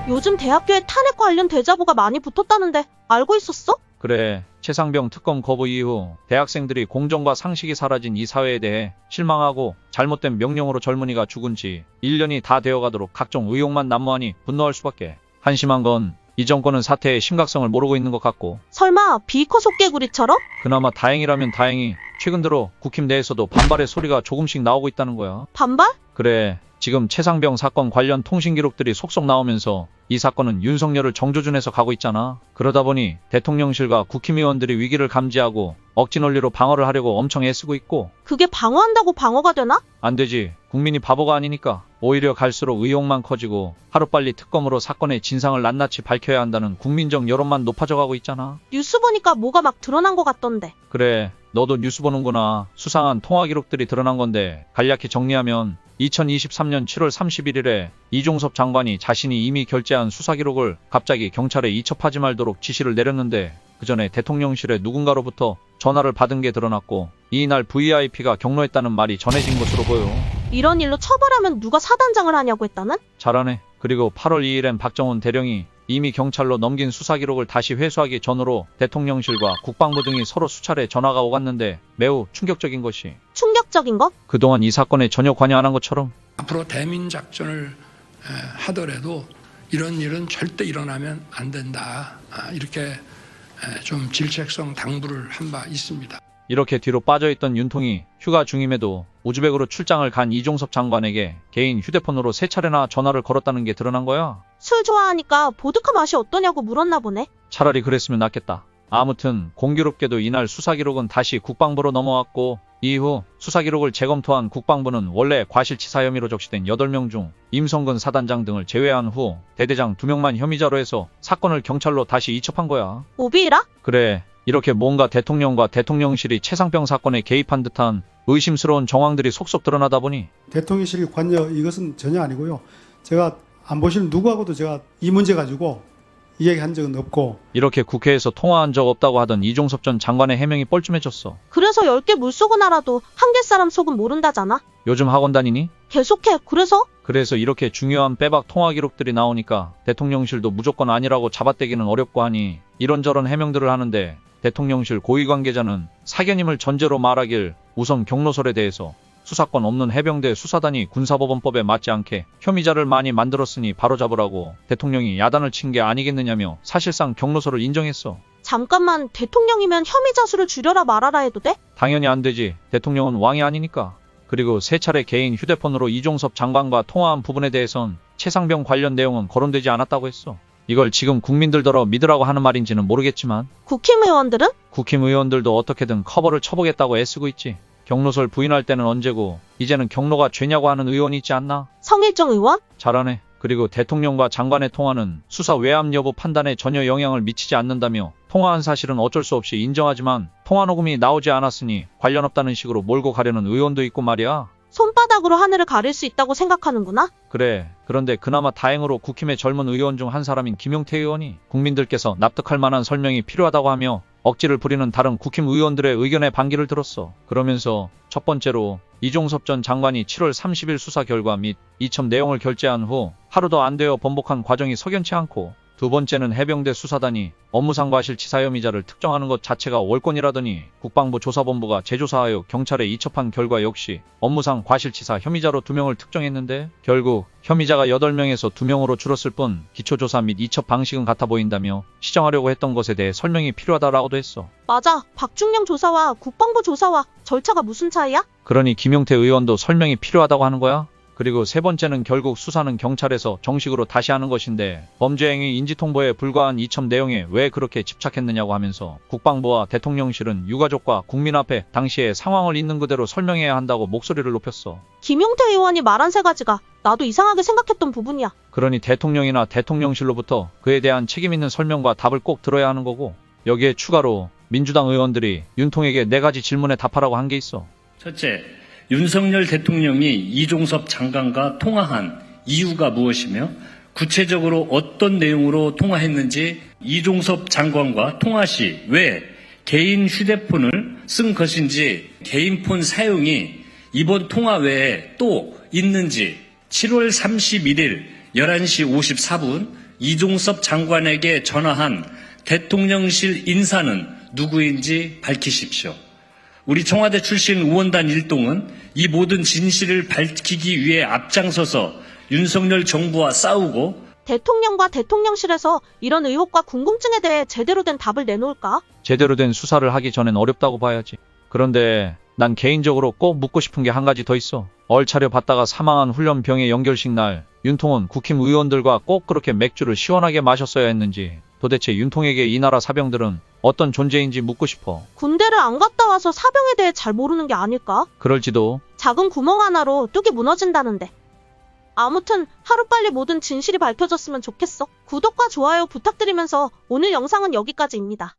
요즘 대학교에 탄핵 관련 대자보가 많이 붙었다는데 알고 있었어? 그래, 최상병 특검 거부 이후 대학생들이 공정과 상식이 사라진 이 사회에 대해 실망하고 잘못된 명령으로 젊은이가 죽은 지 1년이 다 되어가도록 각종 의혹만 난무하니 분노할 수밖에. 한심한 건 이 정권은 사태의 심각성을 모르고 있는 것 같고, 설마 비커 속개구리처럼? 그나마 다행이라면 다행히 최근 들어 국힘 내에서도 반발의 소리가 조금씩 나오고 있다는 거야. 반발? 그래, 지금 최상병 사건 관련 통신 기록들이 속속 나오면서 이 사건은 윤석열을 정조준해서 가고 있잖아. 그러다 보니 대통령실과 국힘 의원들이 위기를 감지하고 억지 논리로 방어를 하려고 엄청 애쓰고 있고. 그게 방어한다고 방어가 되나? 안 되지. 국민이 바보가 아니니까. 오히려 갈수록 의혹만 커지고 하루빨리 특검으로 사건의 진상을 낱낱이 밝혀야 한다는 국민적 여론만 높아져 가고 있잖아. 뉴스 보니까 뭐가 막 드러난 것 같던데. 그래, 너도 뉴스 보는구나. 수상한 통화 기록들이 드러난 건데 간략히 정리하면 2023년 7월 31일에 이종섭 장관이 자신이 이미 결제한 수사 기록을 갑자기 경찰에 이첩하지 말도록 지시를 내렸는데, 그 전에 대통령실에 누군가로부터 전화를 받은 게 드러났고 이날 VIP가 경로했다는 말이 전해진 것으로 보여. 이런 일로 처벌하면 누가 사단장을 하냐고 했다는? 잘하네. 그리고 8월 2일엔 박정훈 대령이 이미 경찰로 넘긴 수사 기록을 다시 회수하기 전으로 대통령실과 국방부 등이 서로 수차례 전화가 오갔는데 매우 충격적인 것이, 충격적인 거? 그동안 이 사건에 전혀 관여 안 한 것처럼 앞으로 대민 작전을 하더라도 이런 일은 절대 일어나면 안 된다. 이렇게 좀 질책성 당부를 한 바 있습니다. 이렇게 뒤로 빠져있던 윤통이 휴가 중임에도 우즈벡으로 출장을 간 이종섭 장관에게 개인 휴대폰으로 3차례나 전화를 걸었다는 게 드러난 거야. 술 좋아하니까 보드카 맛이 어떠냐고 물었나 보네. 차라리 그랬으면 낫겠다. 아무튼 공교롭게도 이날 수사 기록은 다시 국방부로 넘어왔고, 이후 수사 기록을 재검토한 국방부는 원래 과실치사 혐의로 적시된 8명 중 임성근 사단장 등을 제외한 후 대대장 2명만 혐의자로 해서 사건을 경찰로 다시 이첩한 거야. 오비이라? 그래, 이렇게 뭔가 대통령과 대통령실이 최상병 사건에 개입한 듯한 의심스러운 정황들이 속속 드러나다 보니 대통령실 관여 이것은 전혀 아니고요. 제가 안 보시는 누구하고도 제가 이 문제 가지고 이야기한 적은 없고, 이렇게 국회에서 통화한 적 없다고 하던 이종섭 전 장관의 해명이 뻘쭘해졌어. 그래서 10개 물속은 알아도 한 개 사람 속은 모른다잖아. 요즘 학원 다니니? 계속해. 그래서 이렇게 중요한 빼박 통화 기록들이 나오니까 대통령실도 무조건 아니라고 잡아떼기는 어렵고 하니 이런저런 해명들을 하는데, 대통령실 고위 관계자는 사견임을 전제로 말하길 우선 경로설에 대해서 수사권 없는 해병대 수사단이 군사법원법에 맞지 않게 혐의자를 많이 만들었으니 바로잡으라고 대통령이 야단을 친 게 아니겠느냐며 사실상 경로설을 인정했어. 잠깐만, 대통령이면 혐의자 수를 줄여라 말아라 해도 돼? 당연히 안 되지. 대통령은 왕이 아니니까. 그리고 3차례 개인 휴대폰으로 이종섭 장관과 통화한 부분에 대해선 최상병 관련 내용은 거론되지 않았다고 했어. 이걸 지금 국민들더러 믿으라고 하는 말인지는 모르겠지만 국힘 의원들은? 국힘 의원들도 어떻게든 커버를 쳐보겠다고 애쓰고 있지. 경로설 부인할 때는 언제고 이제는 경로가 죄냐고 하는 의원이 있지 않나? 성일정 의원? 잘하네. 그리고 대통령과 장관의 통화는 수사 외압 여부 판단에 전혀 영향을 미치지 않는다며 통화한 사실은 어쩔 수 없이 인정하지만 통화 녹음이 나오지 않았으니 관련 없다는 식으로 몰고 가려는 의원도 있고 말이야. 손바닥으로 하늘을 가릴 수 있다고 생각하는구나? 그래. 그런데 그나마 다행으로 국힘의 젊은 의원 중 한 사람인 김용태 의원이 국민들께서 납득할 만한 설명이 필요하다고 하며 억지를 부리는 다른 국힘 의원들의 의견에 반기를 들었어. 그러면서 첫 번째로 이종섭 전 장관이 7월 30일 수사 결과 및 이첩 내용을 결제한 후 하루도 안 되어 번복한 과정이 석연치 않고, 두 번째는 해병대 수사단이 업무상 과실치사 혐의자를 특정하는 것 자체가 월권이라더니 국방부 조사본부가 재조사하여 경찰에 이첩한 결과 역시 업무상 과실치사 혐의자로 2명을 특정했는데, 결국 혐의자가 8명에서 2명으로 줄었을 뿐 기초조사 및 이첩 방식은 같아 보인다며 시정하려고 했던 것에 대해 설명이 필요하다라고도 했어. 맞아. 박중영 조사와 국방부 조사와 절차가 무슨 차이야? 그러니 김용태 의원도 설명이 필요하다고 하는 거야. 그리고 세 번째는 결국 수사는 경찰에서 정식으로 다시 하는 것인데 범죄행위 인지통보에 불과한 이첩 내용에 왜 그렇게 집착했느냐고 하면서 국방부와 대통령실은 유가족과 국민 앞에 당시의 상황을 있는 그대로 설명해야 한다고 목소리를 높였어. 김용태 의원이 말한 3가지가 나도 이상하게 생각했던 부분이야. 그러니 대통령이나 대통령실로부터 그에 대한 책임 있는 설명과 답을 꼭 들어야 하는 거고, 여기에 추가로 민주당 의원들이 윤통에게 4가지 질문에 답하라고 한 게 있어. 첫째, 윤석열 대통령이 이종섭 장관과 통화한 이유가 무엇이며 구체적으로 어떤 내용으로 통화했는지, 이종섭 장관과 통화 시 왜 개인 휴대폰을 쓴 것인지, 개인 폰 사용이 이번 통화 외에 또 있는지, 7월 31일 11시 54분 이종섭 장관에게 전화한 대통령실 인사는 누구인지 밝히십시오. 우리 청와대 출신 의원단 일동은 이 모든 진실을 밝히기 위해 앞장서서 윤석열 정부와 싸우고 대통령과 대통령실에서 이런 의혹과 궁금증에 대해 제대로 된 답을 내놓을까? 제대로 된 수사를 하기 전엔 어렵다고 봐야지. 그런데 난 개인적으로 꼭 묻고 싶은 게 한 가지 더 있어. 얼차려 받다가 사망한 훈련병의 연결식 날 윤통은 국힘 의원들과 꼭 그렇게 맥주를 시원하게 마셨어야 했는지, 도대체 윤통에게 이 나라 사병들은 어떤 존재인지 묻고 싶어. 군대를 안 갔다 와서 사병에 대해 잘 모르는 게 아닐까? 그럴지도. 작은 구멍 하나로 뚝이 무너진다는데. 아무튼 하루빨리 모든 진실이 밝혀졌으면 좋겠어. 구독과 좋아요 부탁드리면서 오늘 영상은 여기까지입니다.